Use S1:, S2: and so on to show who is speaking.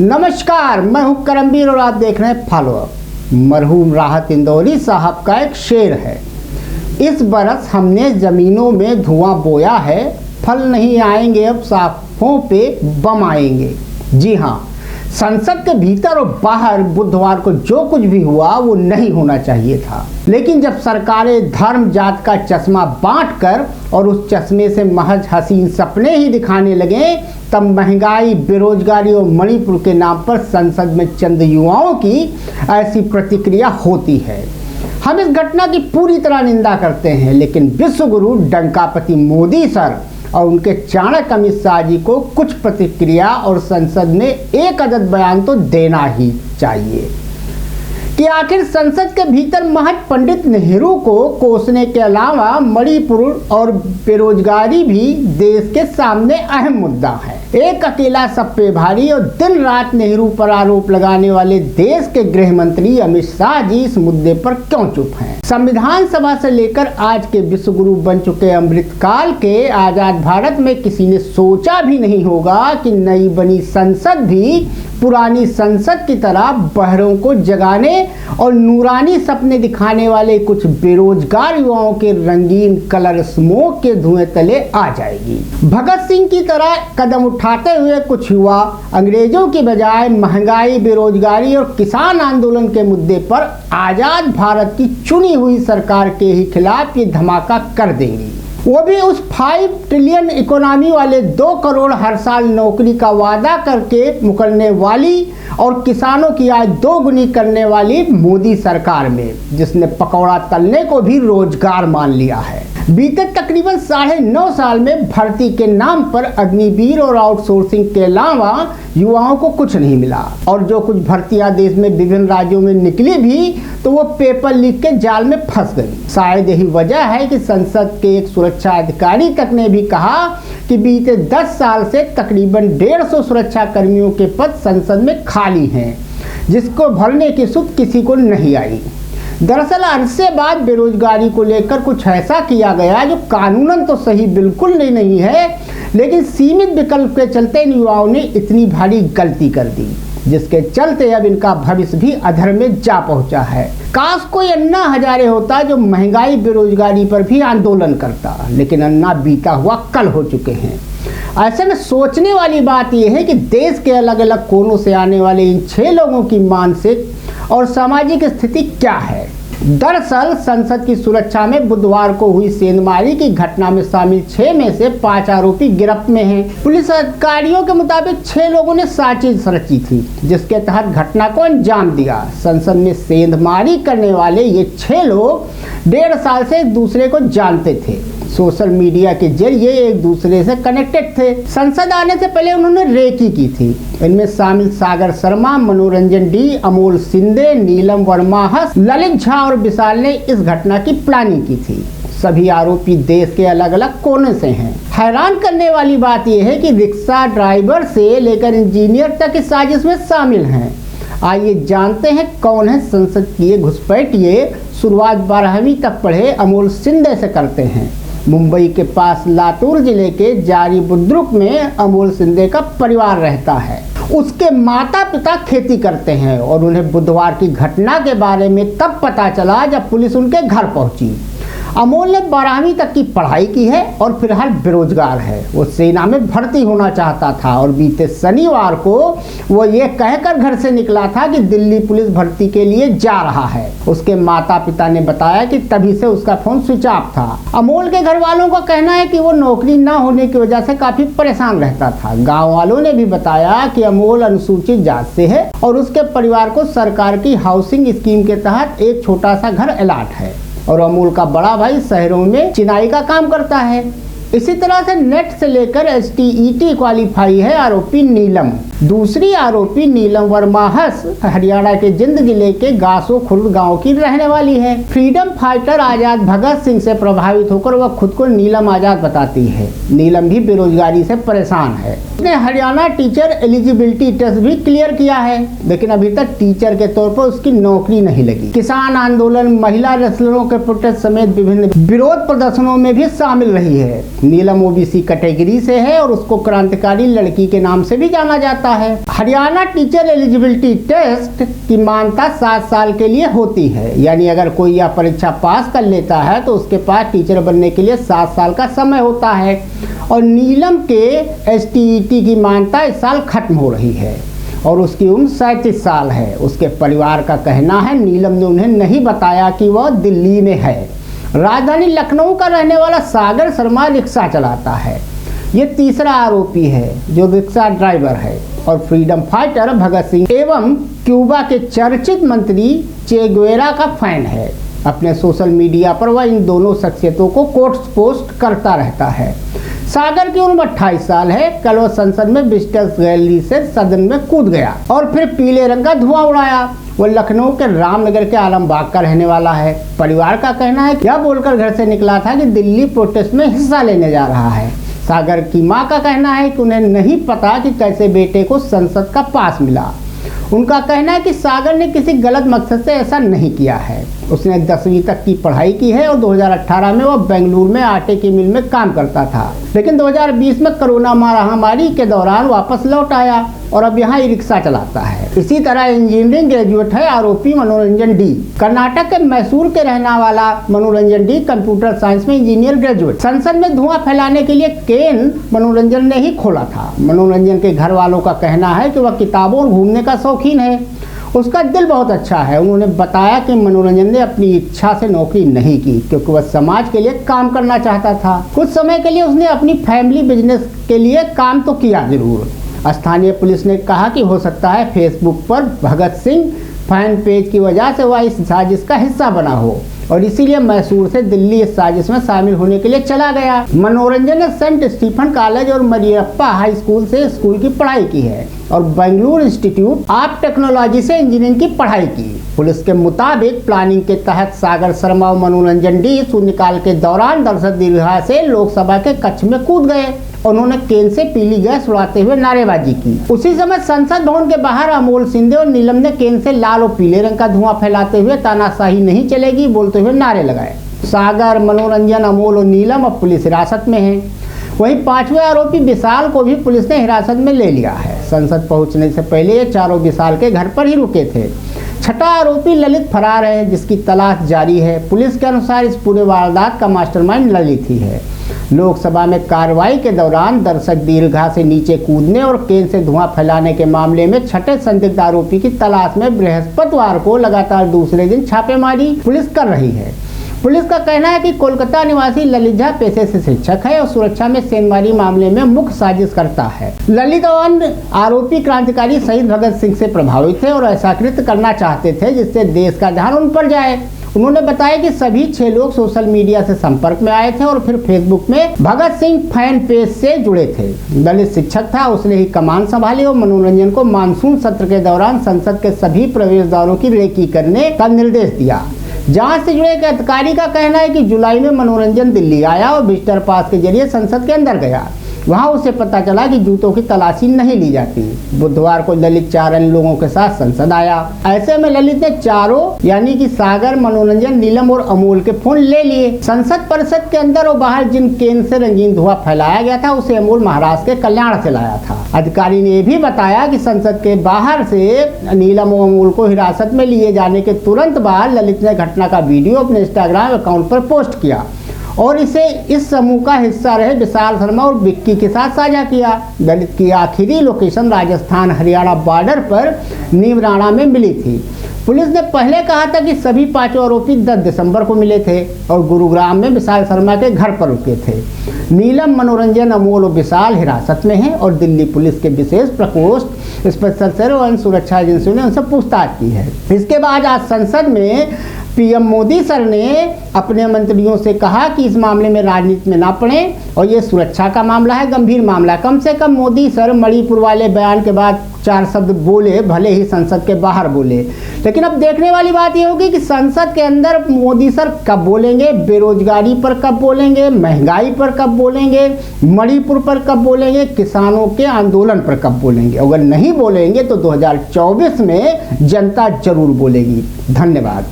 S1: नमस्कार, मैं हूं करमवीर और आप देख रहे हैं फॉलो अप। मरहूम राहत इंदौरी साहब का एक शेर है। इस बरस हमने जमीनों में धुआं बोया है, फल नहीं आएंगे अब साफों पे बम आएंगे। जी हाँ, संसद के भीतर और बाहर बुधवार को जो कुछ भी हुआ वो नहीं होना चाहिए था, लेकिन जब सरकारें धर्म जात का चश्मा बांटकर और उस चश्मे से महज हसीन सपने ही दिखाने लगे, तब महंगाई, बेरोजगारी और मणिपुर के नाम पर संसद में चंद युवाओं की ऐसी प्रतिक्रिया होती है। हम इस घटना की पूरी तरह निंदा करते हैं, लेकिन विश्वगुरु डंकापति मोदी सर और उनके चाणक्य अमित शाह जी को कुछ प्रतिक्रिया और संसद में एक अदद बयान तो देना ही चाहिए कि आखिर संसद के भीतर महज पंडित नेहरू को कोसने के अलावा मणिपुर और बेरोजगारी भी देश के सामने अहम मुद्दा है। एक अकेला सब पे भारी और दिन रात नेहरू पर आरोप लगाने वाले देश के गृह मंत्री अमित शाह जी इस मुद्दे पर क्यों चुप हैं? संविधान सभा से लेकर आज के विश्वगुरु बन चुके अमृतकाल के आजाद भारत में किसी ने सोचा भी नहीं होगा कि नई बनी संसद भी पुरानी संसद की तरह बहरों को जगाने और नूरानी सपने दिखाने वाले कुछ बेरोजगार युवाओं के रंगीन कलर स्मोक के धुएं तले आ जाएगी। भगत सिंह की तरह कदम उठाते हुए कुछ युवा अंग्रेजों की बजाय महंगाई, बेरोजगारी और किसान आंदोलन के मुद्दे पर आजाद भारत की चुनी हुई सरकार के ही खिलाफ ये धमाका कर देंगी। वो भी उस 5 ट्रिलियन इकोनॉमी वाले 2 करोड़ हर साल नौकरी का वादा करके मुकरने वाली और किसानों की आय 2 गुनी करने वाली मोदी सरकार में, जिसने पकौड़ा तलने को भी रोजगार मान लिया है। बीते तकरीबन 9.5 साल में भर्ती के नाम पर अग्निवीर और आउटसोर्सिंग के अलावा युवाओं को कुछ नहीं मिला, और जो कुछ भर्तियां देश में विभिन्न राज्यों में निकली भी तो वो पेपर लीक के जाल में फंस गई। शायद यही वजह है कि संसद के एक सुरक्षा अधिकारी तक ने भी कहा कि बीते 10 साल से तकरीबन 150 सुरक्षा कर्मियों के पद संसद में खाली हैं, जिसको भरने की सुध किसी को नहीं आई। दरअसल अरसे बाद बेरोजगारी को लेकर कुछ ऐसा किया गया जो कानूनन तो सही बिल्कुल नहीं है, लेकिन सीमित विकल्प के चलते इन युवाओं ने इतनी भारी गलती कर दी, जिसके चलते अब इनका भविष्य भी अधर में जा पहुंचा है। काश कोई अन्ना हजारे होता जो महंगाई, बेरोजगारी पर भी आंदोलन करता, लेकिन अन्ना बीता हुआ कल हो चुके हैं। ऐसे में सोचने वाली बात यह है कि देश के अलग अलग कोनों से आने वाले इन 6 लोगों की मानसिक और सामाजिक स्थिति क्या है। दरअसल संसद की सुरक्षा में बुधवार को हुई सेंधमारी की घटना में शामिल 6 में से 5 आरोपी गिरफ्त में हैं। पुलिस अधिकारियों के मुताबिक 6 लोगों ने साजिश रची थी, जिसके तहत घटना को अंजाम दिया। संसद में सेंधमारी करने वाले ये 6 लोग 1.5 साल से एक दूसरे को जानते थे, सोशल मीडिया के जरिए एक दूसरे से कनेक्टेड थे। संसद आने से पहले उन्होंने रेकी की थी। इनमें शामिल सागर शर्मा, मनोरंजन डी, अमोल सिंधे, नीलम वर्मा हंस, ललित झा और विशाल ने इस घटना की प्लानिंग की थी। सभी आरोपी देश के अलग अलग कोने से हैं। हैरान करने वाली बात यह है कि रिक्शा ड्राइवर से लेकर इंजीनियर तक इस साजिश में शामिल हैं। आइए जानते हैं कौन है संसद की ये घुसपैठिए। शुरुआत 12वीं तक पढ़े अमोल सिंधे से करते हैं। मुंबई के पास लातूर जिले के जारी बुद्रुक में अमोल सिंधे का परिवार रहता है। उसके माता पिता खेती करते हैं और उन्हें बुधवार की घटना के बारे में तब पता चला जब पुलिस उनके घर पहुंची। अमोल ने 12वीं तक की पढ़ाई की है और फिलहाल बेरोजगार है। वो सेना में भर्ती होना चाहता था और बीते शनिवार को वो ये कहकर घर से निकला था कि दिल्ली पुलिस भर्ती के लिए जा रहा है। उसके माता पिता ने बताया कि तभी से उसका फोन स्विच ऑफ था। अमोल के घर वालों का कहना है कि वो नौकरी न होने की वजह से काफी परेशान रहता था। गाँव वालों ने भी बताया कि अमोल अनुसूचित जाति से है और उसके परिवार को सरकार की हाउसिंग स्कीम के तहत एक छोटा सा घर अलॉट है, और अमोल का बड़ा भाई शहरों में चिनाई का काम करता है। इसी तरह से नेट से लेकर STET क्वालिफाई है आरोपी नीलम। दूसरी आरोपी नीलम वर्मा हंस हरियाणा के जिंद जिले के गासो खुर्द गांव की रहने वाली है। फ्रीडम फाइटर आजाद भगत सिंह से प्रभावित होकर वह खुद को नीलम आजाद बताती है। नीलम भी बेरोजगारी से परेशान है। उसने हरियाणा टीचर एलिजिबिलिटी टेस्ट भी क्लियर किया है, लेकिन अभी तक टीचर के तौर पर उसकी नौकरी नहीं लगी। किसान आंदोलन, महिला रेसलरों के प्रोटेस्ट समेत विभिन्न विरोध प्रदर्शनों में भी शामिल रही है। नीलम ओबीसी कैटेगरी से है और उसको क्रांतिकारी लड़की के नाम से भी जाना जाता है। हरियाणा टीचर एलिजिबिलिटी टेस्ट की मान्यता 7 साल के लिए होती है, यानी अगर कोई यह परीक्षा पास कर लेता है तो उसके पास टीचर बनने के लिए 7 साल का समय होता है। और नीलम के एसटीईटी की मान्यता इस साल खत्म हो रही है और उसकी उम्र 37 साल है। उसके परिवार का कहना है नीलम ने उन्हें नहीं बताया कि वह दिल्ली में है। राजधानी लखनऊ का रहने वाला सागर शर्मा रिक्शा चलाता है। ये तीसरा आरोपी है जो रिक्शा ड्राइवर है और फ्रीडम फाइटर भगत सिंह एवं क्यूबा के चर्चित मंत्री चे गुवेरा का फैन है। अपने सोशल मीडिया पर वह इन दोनों शख्सियतों को कोट्स पोस्ट करता रहता है। सागर की उम्र 28 साल है। कल वह संसद में विजिटर्स गैलरी से सदन में कूद गया और फिर पीले रंग का धुआं उड़ाया। वह लखनऊ के रामनगर के आलमबाग का रहने वाला है। परिवार का कहना है क्या बोलकर घर से निकला था कि दिल्ली प्रोटेस्ट में हिस्सा लेने जा रहा है। सागर की मां का कहना है कि उन्हें नहीं पता कि कैसे बेटे को संसद का पास मिला। उनका कहना है कि सागर ने किसी गलत मकसद से ऐसा नहीं किया है। उसने 10वीं तक की पढ़ाई की है और 2018 में वह बेंगलुरु में आटे की मिल में काम करता था, लेकिन 2020 में कोरोना महामारी के दौरान वापस लौट आया और अब यहाँ रिक्शा चलाता है। इसी तरह इंजीनियरिंग ग्रेजुएट है आरोपी मनोरंजन डी। कर्नाटक के मैसूर के रहने वाला मनोरंजन डी कंप्यूटर साइंस में इंजीनियर ग्रेजुएट। संसद में धुआं फैलाने के लिए केन मनोरंजन ने ही खोला था। मनोरंजन के घर वालों का कहना है कि वह किताबों और घूमने का शौकीन है। उसका दिल बहुत अच्छा है। उन्होंने बताया कि मनोरंजन ने अपनी इच्छा से नौकरी नहीं की क्योंकि वह समाज के लिए काम करना चाहता था। कुछ समय के लिए उसने अपनी फैमिली बिजनेस के लिए काम तो किया जरूर। स्थानीय पुलिस ने कहा कि हो सकता है फेसबुक पर भगत सिंह फैन पेज की वजह से वह इस साजिश का हिस्सा बना हो और इसीलिए मैसूर से दिल्ली इस साजिश में शामिल होने के लिए चला गया। मनोरंजन ने सेंट स्टीफन कॉलेज और मरियप्पा हाई स्कूल से स्कूल की पढ़ाई की है और बेंगलुरु इंस्टीट्यूट ऑफ टेक्नोलॉजी से इंजीनियरिंग की पढ़ाई की। पुलिस के मुताबिक प्लानिंग के तहत सागर शर्मा और मनोरंजन डी शून्यकाल के दौरान दर्शक दीर्घा से लोकसभा के कक्ष में कूद गए। उन्होंने केन से पीली गैस उड़ाते हुए नारेबाजी की। उसी समय संसद भवन के बाहर अमोल सिंधे और नीलम ने केन से लाल और पीले रंग का धुआं फैलाते हुए तानाशाही नहीं चलेगी बोलते हुए नारे लगाए। सागर, मनोरंजन, अमोल और नीलम अब पुलिस हिरासत में हैं। वहीं 5वें आरोपी विशाल को भी पुलिस ने हिरासत में ले लिया है। संसद पहुंचने से पहले ये चारों विशाल के घर पर ही रुके थे। 6ठा आरोपी ललित फरार है जिसकी तलाश जारी है। पुलिस के अनुसार इस पूरे वारदात का मास्टरमाइंड ललित ही है। लोकसभा में कार्रवाई के दौरान दर्शक दीर्घा से नीचे कूदने और केन से धुआं फैलाने के मामले में 6ठे संदिग्ध आरोपी की तलाश में बृहस्पतिवार को लगातार दूसरे दिन छापेमारी पुलिस कर रही है। पुलिस का कहना है कि कोलकाता निवासी ललित झा पेशे से शिक्षक है और सुरक्षा में सेनमारी मामले में मुख्य साजिश करता है। ललित और अन्य आरोपी क्रांतिकारी शहीद भगत सिंह से प्रभावित थे और ऐसा कृत्य करना चाहते थे जिससे देश का ध्यान उन पर जाए। उन्होंने बताया कि सभी 6 लोग सोशल मीडिया से संपर्क में आए थे और फिर फेसबुक में भगत सिंह फैन पेज से जुड़े थे। दलित शिक्षक था, उसने ही कमान संभाली और मनोरंजन को मानसून सत्र के दौरान संसद के सभी प्रवेश द्वारों की रेकी करने का निर्देश दिया। जांच से जुड़े एक अधिकारी का कहना है कि जुलाई में मनोरंजन दिल्ली आया और विजिटर पास के जरिए संसद के अंदर गया। वहां उसे पता चला कि जूतों की तलाशी नहीं ली जाती। बुधवार को ललित 4 अन्य लोगों के साथ संसद आया। ऐसे में ललित ने चारों यानी कि सागर, मनोरंजन, नीलम और अमोल के फोन ले लिए। संसद परिसर के अंदर और बाहर जिन केन से रंगीन धुआं फैलाया गया था उसे अमोल महाराष्ट्र के कल्याण से लाया था। अधिकारी ने यह भी बताया कि संसद के बाहर से नीलम और अमोल को हिरासत में लिए जाने के तुरंत बाद ललित ने घटना का वीडियो अपने इंस्टाग्राम अकाउंट पर पोस्ट किया और इसे इस समूह का हिस्सा रहे विशाल शर्मा और विक्की के साथ साझा किया। दलित की आखिरी लोकेशन राजस्थान हरियाणा बॉर्डर पर नीमराणा में मिली थी। पुलिस ने पहले कहा था कि सभी 5 आरोपी 10 दिसंबर को मिले थे और गुरुग्राम में विशाल शर्मा के घर पर रुके थे। नीलम, मनोरंजन, अमोल और विशाल हिरासत में हैं और दिल्ली पुलिस के विशेष प्रकोष्ठ स्पेशल सेल और सुरक्षा एजेंसियों ने उनसे पूछताछ की है। इसके बाद आज संसद में पीएम मोदी सर ने अपने मंत्रियों से कहा कि इस मामले में राजनीति में ना पड़े और ये सुरक्षा का मामला है, गंभीर मामला। कम से कम मोदी सर मणिपुर वाले बयान के बाद 4 शब्द बोले, भले ही संसद के बाहर बोले। लेकिन अब देखने वाली बात ये होगी कि संसद के अंदर मोदी सर कब बोलेंगे, बेरोजगारी पर कब बोलेंगे, महंगाई पर कब बोलेंगे, मणिपुर पर कब बोलेंगे, किसानों के आंदोलन पर कब बोलेंगे। अगर नहीं बोलेंगे तो 2024 में जनता जरूर बोलेगी। धन्यवाद।